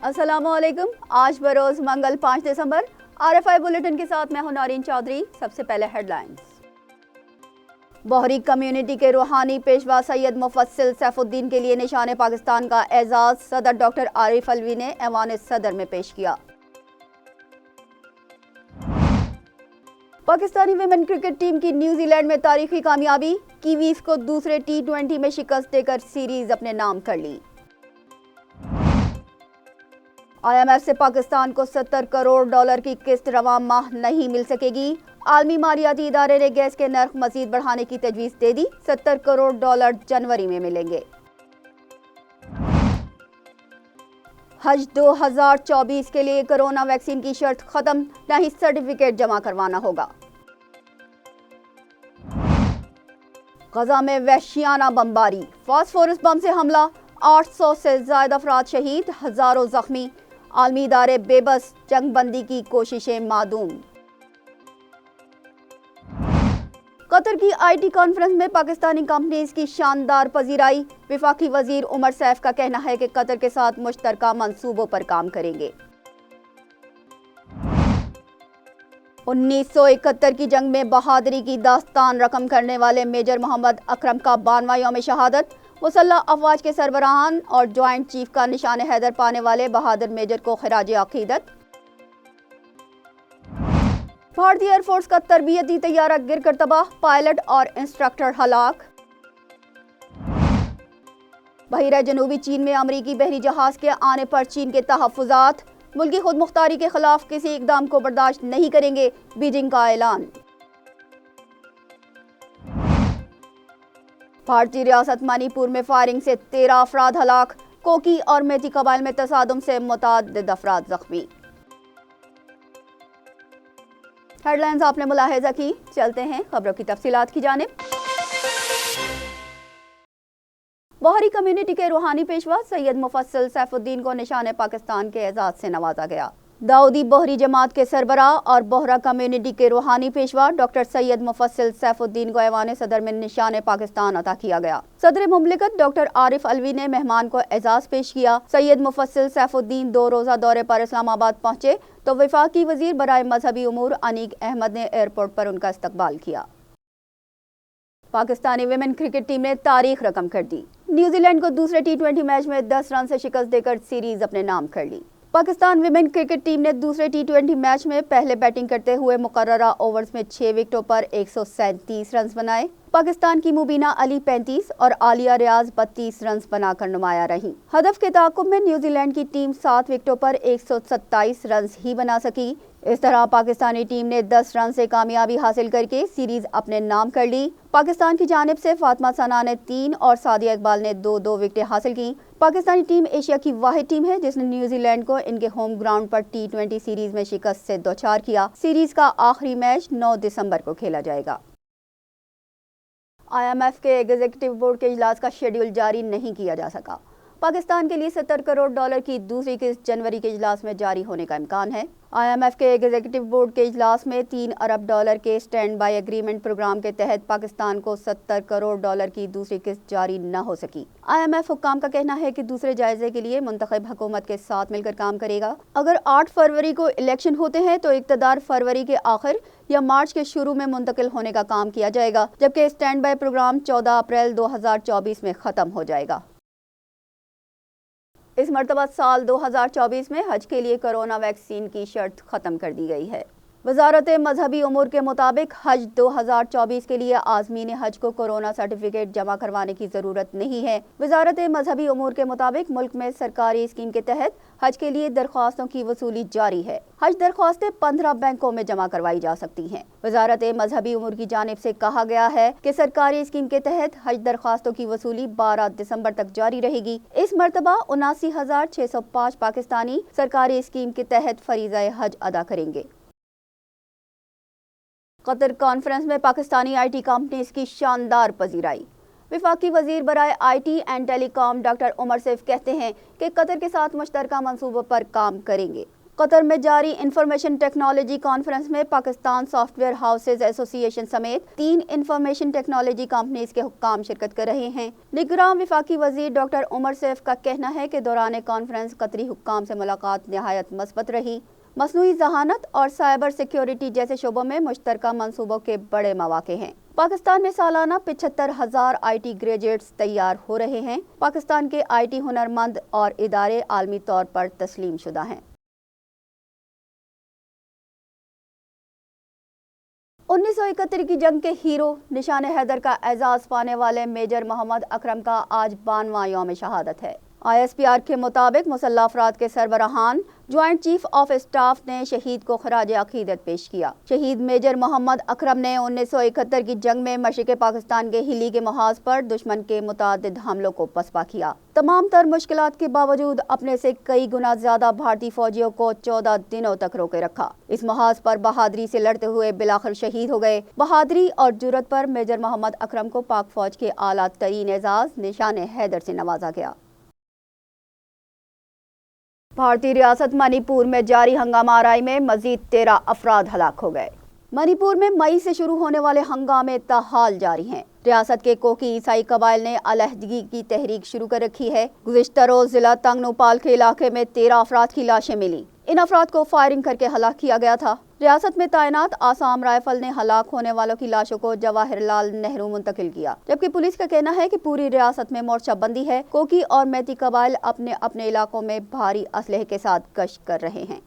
अस्सलाम वालेकुम। आज बरोज मंगल 5 दिसंबर। RFI बुलेटिन के साथ मैं हूं नारिन चौधरी। सबसे पहले हेडलाइंस। बोहरी कम्युनिटी के रूहानी पेशवा सैयद मुफस्सिल सैफुद्दीन के लिए निशान पाकिस्तान का एजाज सदर डॉक्टर आरिफ अलवी ने ऐवान सदर में पेश किया। पाकिस्तानी विमेन क्रिकेट टीम की न्यूजीलैंड में तारीखी कामयाबी। कीवीज को दूसरे T20 में शिकस्त देकर सीरीज अपने नाम कर ली। IMF से पाकिस्तान को $70 करोड़ की किस्त रवां माह नहीं मिल सकेगी। आलमी मालियाती इदारे ने गैस के नर्ख मजीद बढ़ाने की तजवीज़ दे दी। $70 करोड़ जनवरी में मिलेंगे। हज 2024 के लिए कोरोना वैक्सीन की शर्त खत्म, न ही सर्टिफिकेट जमा करवाना होगा। गजा में वहशियाना बमबारी, फास्फोरस बम से हमला, 800 से ज्यादा अफराद शहीद, हजारों जख्मी। आलमी इदारे बेबस, जंग बंदी की कोशिशें मादूम। कतर की IT कॉन्फ्रेंस में पाकिस्तानी कंपनीज की शानदार पजीराई। वफाकी वजीर उमर सैफ का कहना है कि कतर के साथ मुश्तरका मंसूबों पर काम करेंगे। 1971 की जंग में बहादुरी की दास्तान रकम करने वाले मेजर मोहम्मद अकरम का 92वां यौम शहादत। मुसल्लह अफवाज के सरबराहान और ज्वाइंट चीफ का निशान हैदर पाने वाले बहादुर मेजर को खिराज अकीदत। भारतीय एयरफोर्स का तरबियती तैयारा गिरकर तबाह, पायलट और इंस्ट्रक्टर हलाक। बहिरा जनूबी चीन में अमरीकी बहरी जहाज के आने पर चीन के तहफ्फुजात। मुल्की खुद मुख्तारी के खिलाफ किसी इकदाम को बर्दाश्त नहीं करेंगे, बीजिंग का ऐलान। भारतीय रियासत मणिपुर में फायरिंग से 13 अफराद हलाक। कोकी और मेती कबाइल में तसादुम से मुतअद्दिद अफराद जख्मी। हेडलाइंस आपने मुलाहिजा की। चलते हैं खबरों की तफसीलात की जानिब। बोहरी कम्युनिटी के रूहानी पेशवा सैयद मुफस्सिल सैफुद्दीन को निशान पाकिस्तान के एजाज से नवाजा गया। दाऊदी बोहरी जमात के सरबराह और बोहरा कम्युनिटी के रूहानी पेशवा डॉक्टर सैयद मुफस्सिल सैफुद्दीन को ऐवान सदर में निशान पाकिस्तान अता किया गया। सदर मुमलिकत डॉक्टर आरिफ अलवी ने मेहमान को एजाज पेश किया। सैयद मुफस्सिल सैफुद्दीन 2 रोज़ा दौरे पर इस्लामाबाद पहुंचे तो वफाकी वजीर बराए मजहबी उमूर अनीक अहमद ने एयरपोर्ट पर उनका इस्तकबाल किया। पाकिस्तानी विमेन क्रिकेट टीम ने तारीख रकम कर दी। न्यूजीलैंड को दूसरे T20 मैच में 10 रन से शिकस्त देकर सीरीज अपने नाम कर ली। पाकिस्तान विमेन क्रिकेट टीम ने दूसरे T20 मैच में पहले बैटिंग करते हुए मुकर्ररा ओवर्स में 6 विकेटों पर 137 रन बनाए। पाकिस्तान की मुबीना अली 35 और आलिया रियाज 32 रन बनाकर नुमाया रही। हदफ के ताक़ुब में न्यूजीलैंड की टीम 7 विकेटों पर 127 रन ही बना सकी। इस तरह पाकिस्तानी टीम ने 10 रन से कामयाबी हासिल करके सीरीज अपने नाम कर ली। पाकिस्तान की जानिब से फातिमा सना ने 3 और सादिया इकबाल ने 2-2 विकेटें हासिल की। पाकिस्तानी टीम एशिया की वाहिद टीम है जिसने न्यूजीलैंड को इनके होम ग्राउंड पर T20 सीरीज में शिकस्त से दोचार किया। सीरीज का आखिरी मैच 9 दिसंबर को खेला जाएगा। IMF के एग्जीक्यूटिव बोर्ड के इजलास का शेड्यूल जारी नहीं किया जा सका। पाकिस्तान के लिए $70 करोड़ की दूसरी किस्त जनवरी के इजलास में जारी होने का इम्कान है। IMF के एग्जीक्यूटिव बोर्ड के इजलास में $3 अरब के स्टैंड बाय एग्रीमेंट प्रोग्राम के तहत पाकिस्तान को $70 करोड़ की दूसरी किस्त जारी न हो सकी। IMF हुक्काम का कहना है कि दूसरे जायजे के लिए मुंतखब हुकूमत के साथ मिलकर काम करेगा। अगर 8 फरवरी को इलेक्शन होते हैं तो इक़्तिदार फरवरी के आखिर या मार्च के शुरू में मुंतकिल होने का काम किया जाएगा, जबकि स्टैंड बाय प्रोग्राम 14 अप्रैल 2024 में ख़त्म हो जाएगा। इस मरतबा साल 2024 में हज के लिए कोरोना वैक्सीन की शर्त ख़त्म कर दी गई है। वजारत मजहबी उमूर के मुताबिक हज 2024 के लिए आज़मीन हज को कोरोना सर्टिफिकेट जमा करवाने की ज़रूरत नहीं है। वजारत मजहबी उमूर के मुताबिक मुल्क में सरकारी स्कीम के तहत हज के लिए दरख्वास्तों की वसूली जारी है। हज दरख्वास्तें 15 बैंकों में जमा करवाई जा सकती हैं। वजारत मजहबी उमूर की जानिब से कहा गया है कि सरकारी स्कीम के तहत हज दरख्वास्तों की वसूली 12 दिसंबर तक जारी रहेगी। इस मरतबा 79,605 पाकिस्तानी सरकारी स्कीम के तहत फरीज़ा हज अदा करेंगे। कतर कॉन्फ्रेंस में पाकिस्तानी IT कंपनीज की शानदार पजीराई। वफाकी वजीर बराए IT and telecom doctor Umar Saif कहते हैं कि कतर के साथ मुश्तरका मंसूबों पर काम करेंगे। قطر میں جاری انفارمیشن ٹیکنالوجی کانفرنس میں پاکستان سافٹ ویئر ہاؤسز ایسوسی ایشن سمیت 3 انفارمیشن ٹیکنالوجی کمپنیز کے حکام شرکت کر رہے ہیں۔ نگراں وفاقی وزیر ڈاکٹر عمر سیف کا کہنا ہے کہ دوران کانفرنس قطری حکام سے ملاقات نہایت مثبت رہی۔ مصنوعی ذہانت اور سائبر سیکیورٹی جیسے شعبوں میں مشترکہ منصوبوں کے بڑے مواقع ہیں۔ پاکستان میں سالانہ 75,000 آئی ٹی گریجویٹس تیار ہو رہے ہیں۔ پاکستان کے آئی ٹی ہنرمند اور ادارے عالمی طور پر تسلیم شدہ ہیں۔ 1971 کی جنگ کے ہیرو نشان حیدر کا اعزاز پانے والے میجر محمد اکرم کا آج 92واں یوم شہادت ہے۔ آئی ایس پی آر کے مطابق مسلح افراد کے سربراہان جوائنٹ چیف آف اسٹاف نے شہید کو خراج عقیدت پیش کیا۔ شہید میجر محمد اکرم نے 1971 کی جنگ میں مشرق پاکستان کے ہلی کے محاذ پر دشمن کے متعدد حملوں کو پسپا کیا۔ تمام تر مشکلات کے باوجود اپنے سے کئی گنا زیادہ بھارتی فوجیوں کو 14 دنوں تک روکے رکھا۔ اس محاذ پر بہادری سے لڑتے ہوئے بالآخر شہید ہو گئے۔ بہادری اور جرأت پر میجر محمد اکرم کو پاک فوج کے اعلیٰ ترین اعزاز نشان حیدر سے نوازا گیا۔ بھارتی ریاست منی پور میں جاری ہنگامہ آرائی میں مزید 13 افراد ہلاک ہو گئے۔ منی پور میں مئی سے شروع ہونے والے ہنگامے تاحال جاری ہیں۔ ریاست کے کوکی عیسائی قبائل نے علیحدگی کی تحریک شروع کر رکھی ہے۔ گزشتہ روز ضلع تنگنوپال کے علاقے میں 13 افراد کی لاشیں ملی۔ ان افراد کو فائرنگ کر کے ہلاک کیا گیا تھا۔ ریاست میں تعینات آسام رائفل نے ہلاک ہونے والوں کی لاشوں کو جواہر لال نہرو منتقل کیا، جبکہ پولیس کا کہنا ہے کہ پوری ریاست میں مورچہ بندی ہے۔ کوکی اور میتی قبائل اپنے اپنے علاقوں میں بھاری اسلحے کے ساتھ گشت کر رہے ہیں۔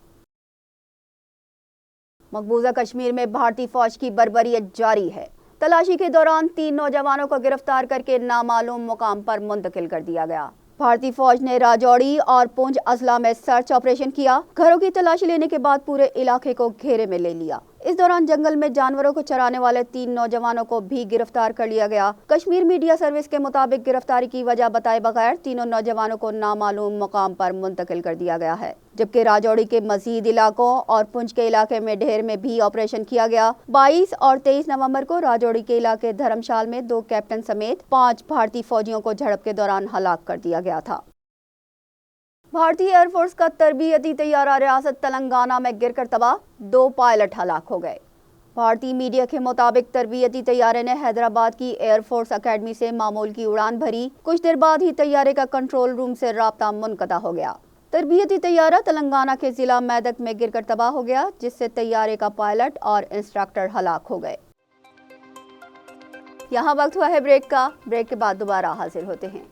مقبوضہ کشمیر میں بھارتی فوج کی بربریت جاری ہے۔ تلاشی کے دوران 3 نوجوانوں کو گرفتار کر کے نامعلوم مقام پر منتقل کر دیا گیا۔ بھارتی فوج نے راجوری اور پونچھ اضلاع میں سرچ آپریشن کیا۔ گھروں کی تلاشی لینے کے بعد پورے علاقے کو گھیرے میں لے لیا۔ اس دوران جنگل میں جانوروں کو چرانے والے 3 نوجوانوں کو بھی گرفتار کر لیا گیا۔ کشمیر میڈیا سروس کے مطابق گرفتاری کی وجہ بتائے بغیر تینوں نوجوانوں کو نامعلوم مقام پر منتقل کر دیا گیا ہے، جبکہ راجوری کے مزید علاقوں اور پونچھ کے علاقے میں ڈھیر میں بھی آپریشن کیا گیا۔ 22 اور 23 نومبر کو راجوری کے علاقے دھرمشال میں 2 کیپٹن سمیت 5 بھارتی فوجیوں کو جھڑپ کے دوران ہلاک کر دیا گیا تھا۔ بھارتی ایئر فورس کا تربیتی طیارہ ریاست تلنگانہ میں گر کر تباہ، 2 پائلٹ ہلاک ہو گئے۔ بھارتی میڈیا کے مطابق تربیتی طیارے نے حیدرآباد کی ایئر فورس اکیڈمی سے معمول کی اڑان بھری۔ کچھ دیر بعد ہی طیارے کا کنٹرول روم سے رابطہ منقطع ہو گیا۔ تربیتی طیارہ تلنگانہ کے ضلع میدک میں گر کر تباہ ہو گیا، جس سے طیارے کا پائلٹ اور انسٹرکٹر ہلاک ہو گئے۔ یہاں وقت ہوا ہے بریک کا۔ بریک کے بعد دوبارہ حاضر ہوتے ہیں۔